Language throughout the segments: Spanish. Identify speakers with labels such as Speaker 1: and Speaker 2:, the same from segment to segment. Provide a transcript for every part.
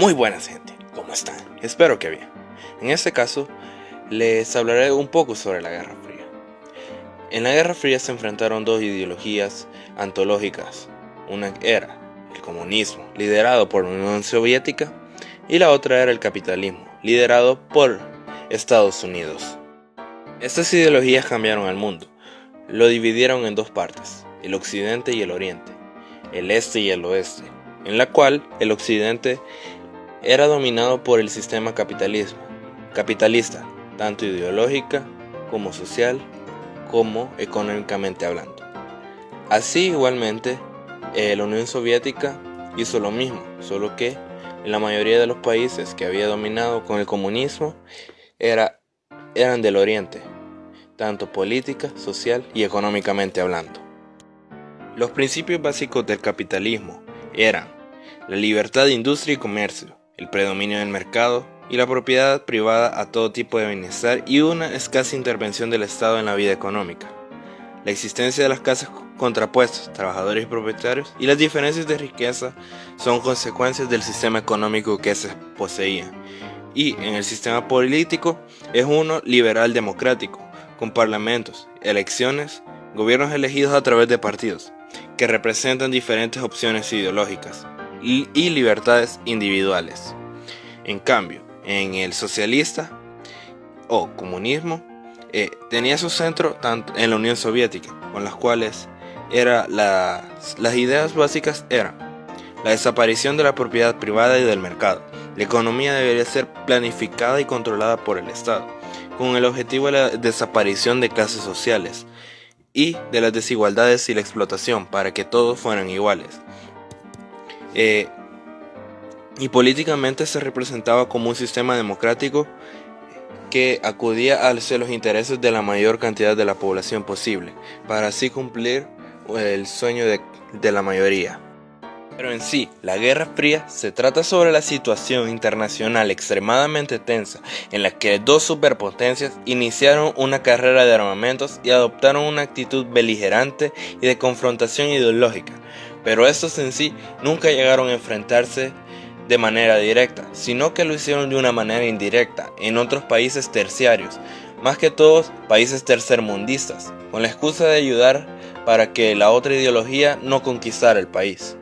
Speaker 1: Muy buenas gente, ¿cómo están? Espero que bien. En este caso, les hablaré un poco sobre la Guerra Fría. En la Guerra Fría se enfrentaron dos ideologías antológicas. Una era el comunismo, liderado por la Unión Soviética, y la otra era el capitalismo, liderado por Estados Unidos. Estas ideologías cambiaron al mundo. Lo dividieron en dos partes, el occidente y el oriente, el este y el oeste, en la cual el occidente era dominado por el sistema capitalista, tanto ideológica como social como económicamente hablando. Así igualmente la Unión Soviética hizo lo mismo, solo que en la mayoría de los países que había dominado con el comunismo eran del oriente, tanto política, social y económicamente hablando. Los principios básicos del capitalismo eran la libertad de industria y comercio, el predominio del mercado y la propiedad privada a todo tipo de bienestar y una escasa intervención del Estado en la vida económica. La existencia de las clases contrapuestas, trabajadores y propietarios, y las diferencias de riqueza son consecuencias del sistema económico que se poseía. Y en el sistema político es uno liberal democrático, con parlamentos, elecciones, gobiernos elegidos a través de partidos, que representan diferentes opciones ideológicas y libertades individuales. En cambio, en el socialista o comunismo tenía su centro tanto en la Unión Soviética, con las cuales las ideas básicas eran la desaparición de la propiedad privada y del mercado. La economía debería ser planificada y controlada por el Estado, con el objetivo de la desaparición de clases sociales y de las desigualdades y la explotación para que todos fueran iguales. Y políticamente se representaba como un sistema democrático que acudía hacia los intereses de la mayor cantidad de la población posible, para así cumplir el sueño de la mayoría. Pero en sí, la Guerra Fría se trata sobre la situación internacional extremadamente tensa en la que dos superpotencias iniciaron una carrera de armamentos y adoptaron una actitud beligerante y de confrontación ideológica, pero estos en sí nunca llegaron a enfrentarse de manera directa, sino que lo hicieron de una manera indirecta en otros países terciarios, más que todos países tercermundistas, con la excusa de ayudar para que la otra ideología no conquistara el país.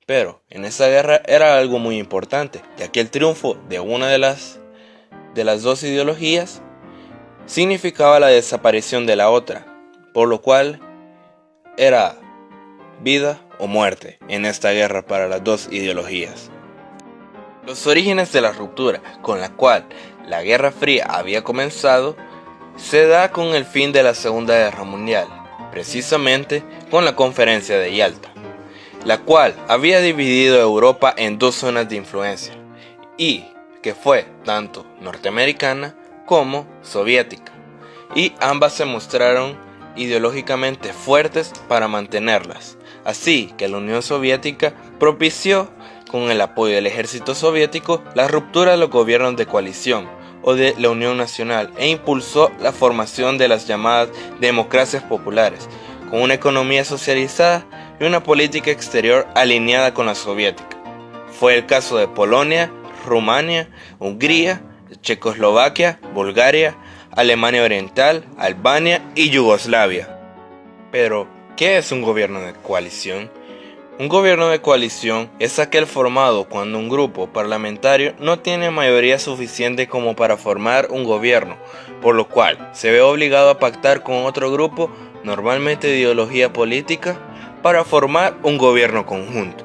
Speaker 1: Pero en esa guerra era algo muy importante, ya que el triunfo de una de las dos ideologías significaba la desaparición de la otra, por lo cual era vida o muerte en esta guerra para las dos ideologías. Los orígenes de la ruptura con la cual la Guerra Fría había comenzado se da con el fin de la Segunda Guerra Mundial, precisamente con la Conferencia de Yalta, la cual había dividido Europa en dos zonas de influencia, y que fue tanto norteamericana como soviética, y ambas se mostraron ideológicamente fuertes para mantenerlas, así que la Unión Soviética propició, con el apoyo del ejército soviético, la ruptura de los gobiernos de coalición o de la Unión Nacional e impulsó la formación de las llamadas democracias populares, con una economía socializada y una política exterior alineada con la soviética. Fue el caso de Polonia, Rumania, Hungría, Checoslovaquia, Bulgaria, Alemania Oriental, Albania y Yugoslavia. Pero, ¿qué es un gobierno de coalición? Un gobierno de coalición es aquel formado cuando un grupo parlamentario no tiene mayoría suficiente como para formar un gobierno, por lo cual se ve obligado a pactar con otro grupo, normalmente de ideología política, para formar un gobierno conjunto.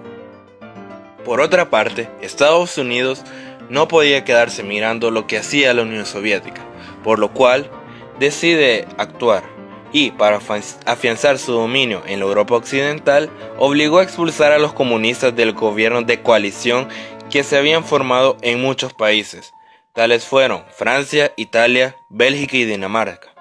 Speaker 1: Por otra parte, Estados Unidos no podía quedarse mirando lo que hacía la Unión Soviética, por lo cual decide actuar y, para afianzar su dominio en la Europa occidental, obligó a expulsar a los comunistas del gobierno de coalición que se habían formado en muchos países. Tales fueron Francia, Italia, Bélgica y Dinamarca.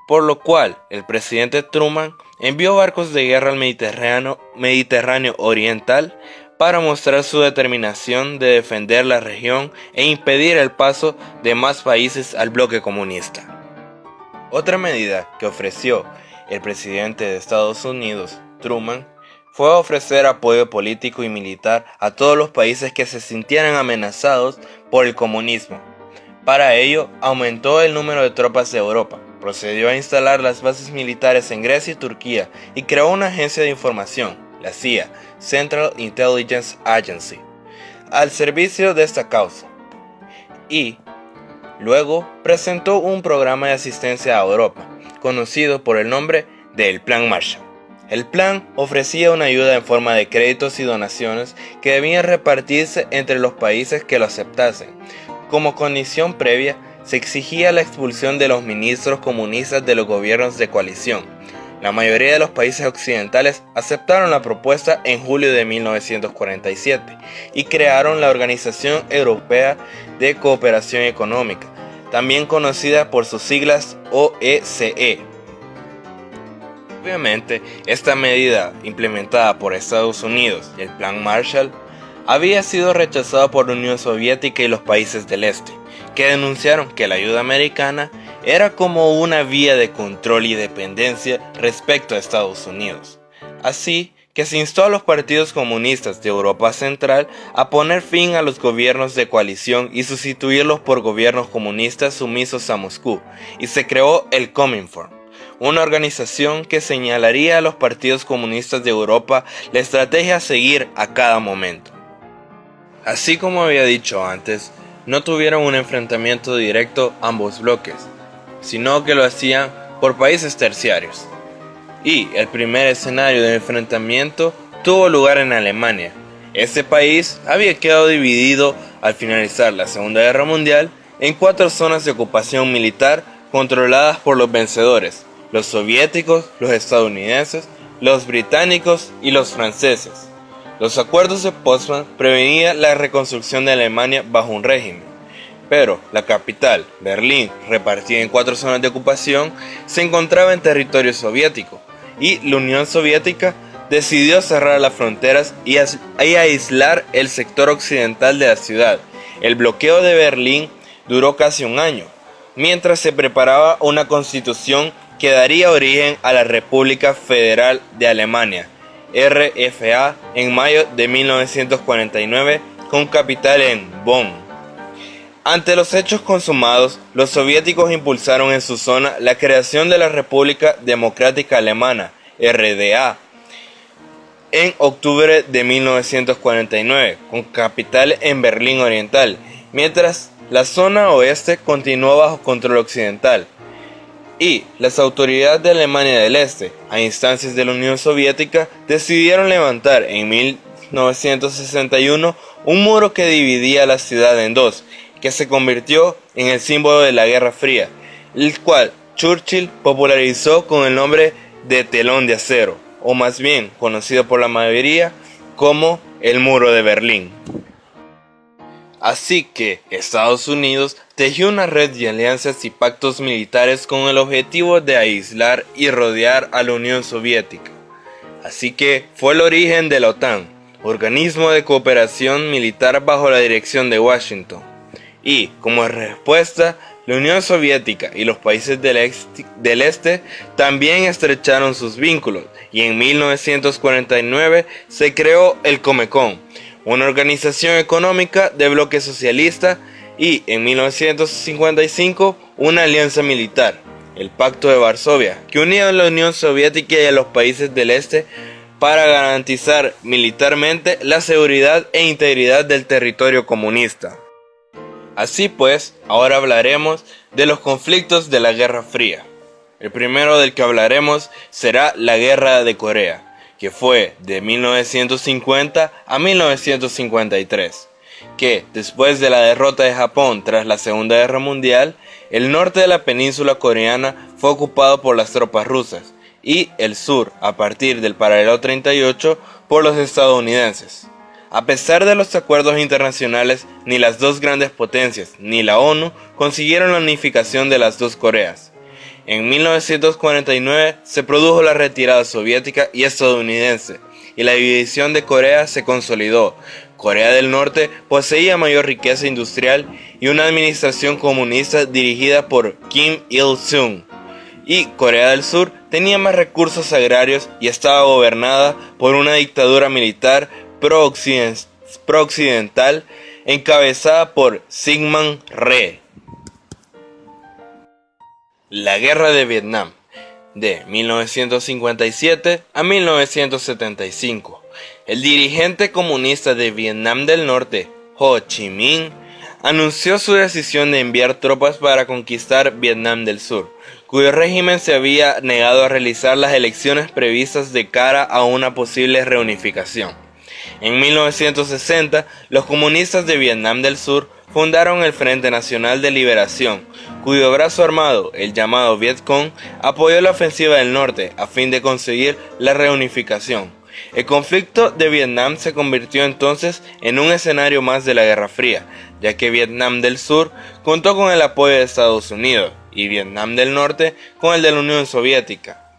Speaker 1: Por lo cual, el presidente Truman envió barcos de guerra al Mediterráneo Oriental para mostrar su determinación de defender la región e impedir el paso de más países al bloque comunista. Otra medida que ofreció el presidente de Estados Unidos, Truman, fue ofrecer apoyo político y militar a todos los países que se sintieran amenazados por el comunismo. Para ello, aumentó el número de tropas de Europa, procedió a instalar las bases militares en Grecia y Turquía y creó una agencia de información, la CIA, Central Intelligence Agency, al servicio de esta causa. Y luego presentó un programa de asistencia a Europa, conocido por el nombre del Plan Marshall. El plan ofrecía una ayuda en forma de créditos y donaciones que debían repartirse entre los países que lo aceptasen. Como condición previa, se exigía la expulsión de los ministros comunistas de los gobiernos de coalición. La mayoría de los países occidentales aceptaron la propuesta en julio de 1947 y crearon la Organización Europea de Cooperación Económica, también conocida por sus siglas OECE. Obviamente, esta medida, implementada por Estados Unidos y el Plan Marshall, había sido rechazada por la Unión Soviética y los países del Este, que denunciaron que la ayuda americana era como una vía de control y dependencia respecto a Estados Unidos. Así que se instó a los partidos comunistas de Europa Central a poner fin a los gobiernos de coalición y sustituirlos por gobiernos comunistas sumisos a Moscú, y se creó el Cominform, una organización que señalaría a los partidos comunistas de Europa la estrategia a seguir a cada momento. Así como había dicho antes, no tuvieron un enfrentamiento directo ambos bloques, sino que lo hacían por países terciarios. Y el primer escenario de enfrentamiento tuvo lugar en Alemania. Este país había quedado dividido al finalizar la Segunda Guerra Mundial en 4 zonas de ocupación militar controladas por los vencedores: los soviéticos, los estadounidenses, los británicos y los franceses. Los acuerdos de Potsdam prevenían la reconstrucción de Alemania bajo un régimen, pero la capital, Berlín, repartida en 4 zonas de ocupación, se encontraba en territorio soviético, y la Unión Soviética decidió cerrar las fronteras y aislar el sector occidental de la ciudad. El bloqueo de Berlín duró casi un año, mientras se preparaba una constitución que daría origen a la República Federal de Alemania, RFA, en mayo de 1949, con capital en Bonn. Ante los hechos consumados, los soviéticos impulsaron en su zona la creación de la República Democrática Alemana, RDA, en octubre de 1949, con capital en Berlín Oriental, mientras la zona oeste continuó bajo control occidental. Y las autoridades de Alemania del Este, a instancias de la Unión Soviética, decidieron levantar en 1961 un muro que dividía la ciudad en dos, que se convirtió en el símbolo de la Guerra Fría, el cual Churchill popularizó con el nombre de telón de acero, o más bien conocido por la mayoría como el Muro de Berlín. Así que Estados Unidos tejió una red de alianzas y pactos militares con el objetivo de aislar y rodear a la Unión Soviética. Así que fue el origen de la OTAN, organismo de cooperación militar bajo la dirección de Washington. Y, como respuesta, la Unión Soviética y los países del Este también estrecharon sus vínculos, y en 1949 se creó el Comecon, una organización económica de bloque socialista, y en 1955 una alianza militar, el Pacto de Varsovia, que unía a la Unión Soviética y a los países del Este para garantizar militarmente la seguridad e integridad del territorio comunista. Así pues, ahora hablaremos de los conflictos de la Guerra Fría. El primero del que hablaremos será la Guerra de Corea, que fue de 1950 a 1953, que después de la derrota de Japón tras la Segunda Guerra Mundial, el norte de la península coreana fue ocupado por las tropas rusas y el sur, a partir del paralelo 38, por los estadounidenses. A pesar de los acuerdos internacionales, ni las dos grandes potencias ni la ONU consiguieron la unificación de las dos Coreas. En 1949 se produjo la retirada soviética y estadounidense, y la división de Corea se consolidó. Corea del Norte poseía mayor riqueza industrial y una administración comunista dirigida por Kim Il-sung, y Corea del Sur tenía más recursos agrarios y estaba gobernada por una dictadura militar pro-occidental encabezada por Syngman Rhee. La Guerra de Vietnam, de 1957 a 1975. El dirigente comunista de Vietnam del Norte, Ho Chi Minh, anunció su decisión de enviar tropas para conquistar Vietnam del Sur, cuyo régimen se había negado a realizar las elecciones previstas de cara a una posible reunificación. En 1960, los comunistas de Vietnam del Sur fundaron el Frente Nacional de Liberación, cuyo brazo armado, el llamado Vietcong, apoyó la ofensiva del norte a fin de conseguir la reunificación. El conflicto de Vietnam se convirtió entonces en un escenario más de la Guerra Fría, ya que Vietnam del Sur contó con el apoyo de Estados Unidos y Vietnam del Norte con el de la Unión Soviética.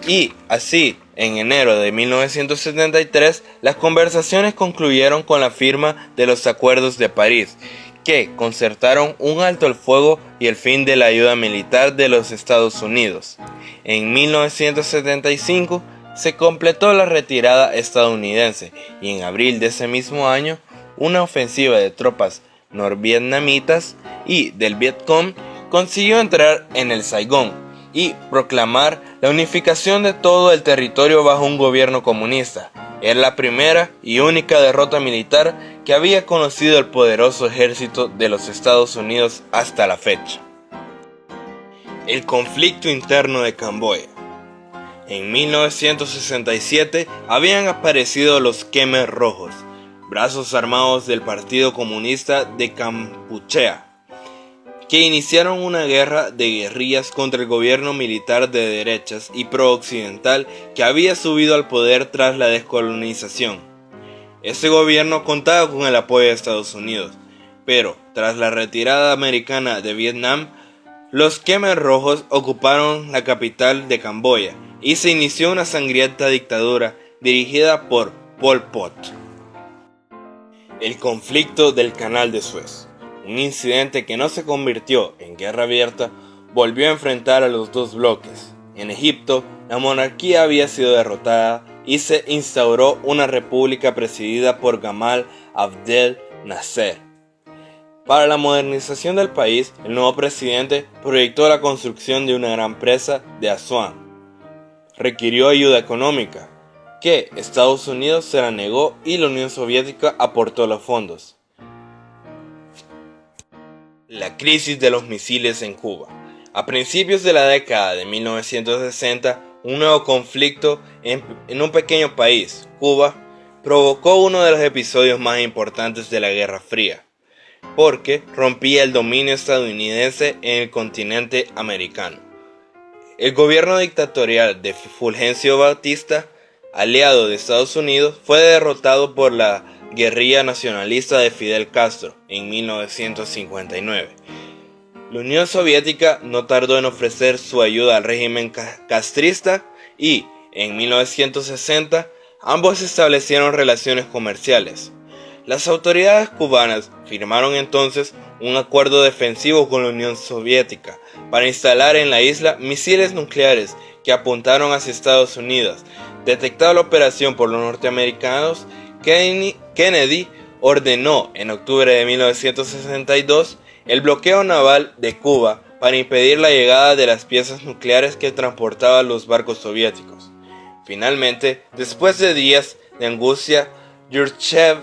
Speaker 1: Y así, en enero de 1973, las conversaciones concluyeron con la firma de los Acuerdos de París, que concertaron un alto el fuego y el fin de la ayuda militar de los Estados Unidos. En 1975 se completó la retirada estadounidense y en abril de ese mismo año una ofensiva de tropas norvietnamitas y del Vietcong consiguió entrar en el Saigón y proclamar la unificación de todo el territorio bajo un gobierno comunista. Era la primera y única derrota militar que había conocido el poderoso ejército de los Estados Unidos hasta la fecha. El conflicto interno de Camboya. En 1967 habían aparecido los Khmer Rojos, brazos armados del Partido Comunista de Kampuchea, que iniciaron una guerra de guerrillas contra el gobierno militar de derechas y pro-occidental que había subido al poder tras la descolonización. Ese gobierno contaba con el apoyo de Estados Unidos, pero tras la retirada americana de Vietnam, los Khmer Rojos ocuparon la capital de Camboya y se inició una sangrienta dictadura dirigida por Pol Pot. El conflicto del Canal de Suez. Un incidente que no se convirtió en guerra abierta, volvió a enfrentar a los dos bloques. En Egipto, la monarquía había sido derrotada y se instauró una república presidida por Gamal Abdel Nasser. Para la modernización del país, el nuevo presidente proyectó la construcción de una gran presa de Asuán. Requirió ayuda económica, que Estados Unidos se la negó y la Unión Soviética aportó los fondos. La crisis de los misiles en Cuba. A principios de la década de 1960, un nuevo conflicto en un pequeño país, Cuba, provocó uno de los episodios más importantes de la Guerra Fría, porque rompía el dominio estadounidense en el continente americano. El gobierno dictatorial de Fulgencio Batista, aliado de Estados Unidos, fue derrotado por la guerrilla nacionalista de Fidel Castro en 1959. La Unión Soviética no tardó en ofrecer su ayuda al régimen castrista y, en 1960, ambos establecieron relaciones comerciales. Las autoridades cubanas firmaron entonces un acuerdo defensivo con la Unión Soviética para instalar en la isla misiles nucleares que apuntaron hacia Estados Unidos. Detectada la operación por los norteamericanos, Kennedy ordenó en octubre de 1962 el bloqueo naval de Cuba para impedir la llegada de las piezas nucleares que transportaban los barcos soviéticos. Finalmente, después de días de angustia, Khrushchev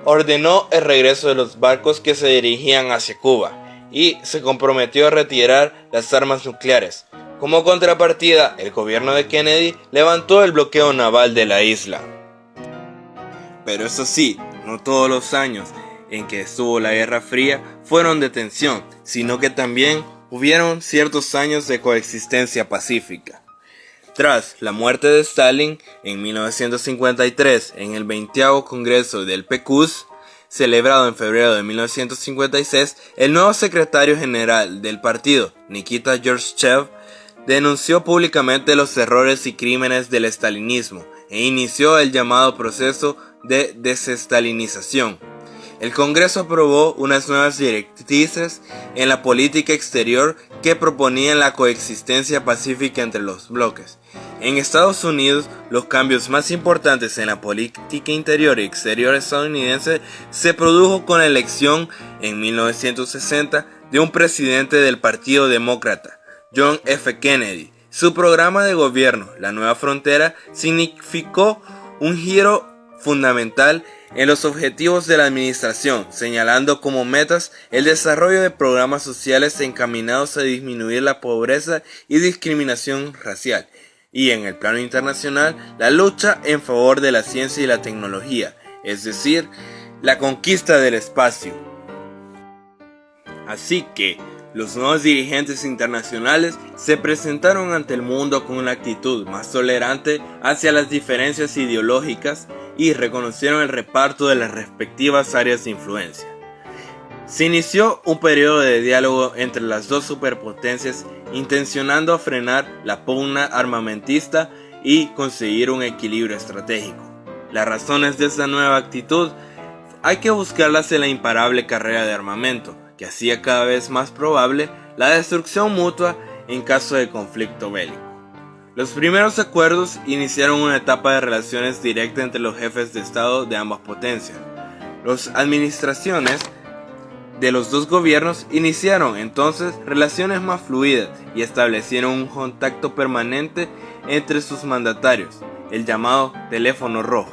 Speaker 1: ordenó el regreso de los barcos que se dirigían hacia Cuba y se comprometió a retirar las armas nucleares. Como contrapartida, el gobierno de Kennedy levantó el bloqueo naval de la isla. Pero eso sí, no todos los años en que estuvo la Guerra Fría fueron de tensión, sino que también hubieron ciertos años de coexistencia pacífica. Tras la muerte de Stalin en 1953 en el 20º Congreso del PQS, celebrado en febrero de 1956, el nuevo secretario general del partido, Nikita Khrushchev, denunció públicamente los errores y crímenes del estalinismo e inició el llamado proceso de desestalinización. El Congreso aprobó unas nuevas directrices en la política exterior que proponían la coexistencia pacífica entre los bloques. En Estados Unidos, los cambios más importantes en la política interior y exterior estadounidense se produjo con la elección en 1960 de un presidente del Partido Demócrata, John F. Kennedy. Su programa de gobierno, La Nueva Frontera, significó un giro fundamental en los objetivos de la administración, señalando como metas el desarrollo de programas sociales encaminados a disminuir la pobreza y discriminación racial, y en el plano internacional, la lucha en favor de la ciencia y la tecnología, es decir, la conquista del espacio. Así que, los nuevos dirigentes internacionales se presentaron ante el mundo con una actitud más tolerante hacia las diferencias ideológicas y reconocieron el reparto de las respectivas áreas de influencia. Se inició un periodo de diálogo entre las dos superpotencias intencionando a frenar la pugna armamentista y conseguir un equilibrio estratégico. Las razones de esta nueva actitud hay que buscarlas en la imparable carrera de armamento, que hacía cada vez más probable la destrucción mutua en caso de conflicto bélico. Los primeros acuerdos iniciaron una etapa de relaciones directas entre los jefes de Estado de ambas potencias. Las administraciones de los dos gobiernos iniciaron entonces relaciones más fluidas y establecieron un contacto permanente entre sus mandatarios, el llamado teléfono rojo,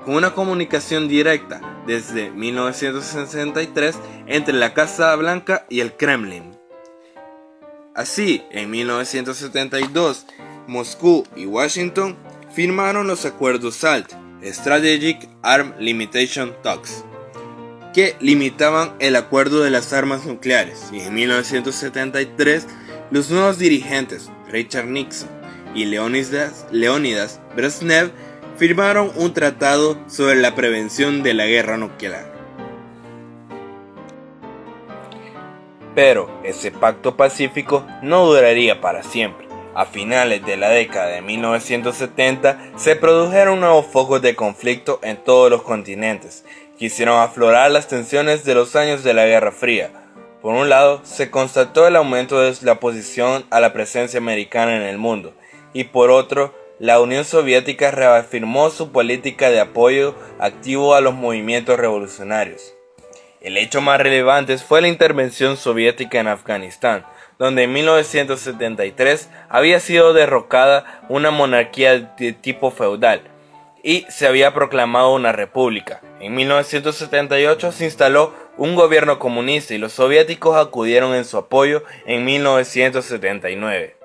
Speaker 1: con una comunicación directa desde 1963 entre la Casa Blanca y el Kremlin. Así, en 1972, Moscú y Washington firmaron los acuerdos SALT, Strategic Arm Limitation Talks, que limitaban el acuerdo de las armas nucleares, y en 1973 los nuevos dirigentes Richard Nixon y Leonidas Brezhnev firmaron un tratado sobre la prevención de la guerra nuclear. Pero ese pacto pacífico no duraría para siempre. A finales de la década de 1970 se produjeron nuevos focos de conflicto en todos los continentes, que hicieron aflorar las tensiones de los años de la Guerra Fría. Por un lado, se constató el aumento de la oposición a la presencia americana en el mundo, y por otro, la Unión Soviética reafirmó su política de apoyo activo a los movimientos revolucionarios. El hecho más relevante fue la intervención soviética en Afganistán, donde en 1973 había sido derrocada una monarquía de tipo feudal y se había proclamado una república. En 1978 se instaló un gobierno comunista y los soviéticos acudieron en su apoyo en 1979.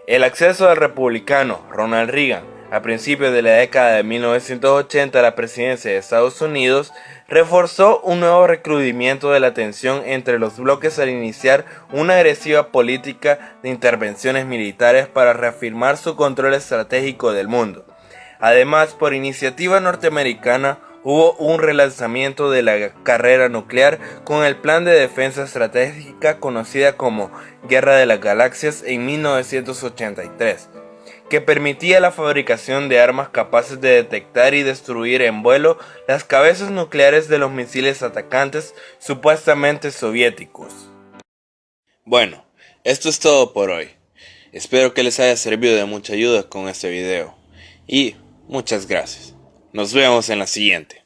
Speaker 1: El acceso del republicano Ronald Reagan a principios de la década de 1980 a la presidencia de Estados Unidos reforzó un nuevo recrudecimiento de la tensión entre los bloques al iniciar una agresiva política de intervenciones militares para reafirmar su control estratégico del mundo. Además, por iniciativa norteamericana, hubo un relanzamiento de la carrera nuclear con el Plan de Defensa Estratégica conocida como Guerra de las Galaxias en 1983, que permitía la fabricación de armas capaces de detectar y destruir en vuelo las cabezas nucleares de los misiles atacantes supuestamente soviéticos. Bueno, esto es todo por hoy. Espero que les haya servido de mucha ayuda con este video. Y muchas gracias. Nos vemos en la siguiente.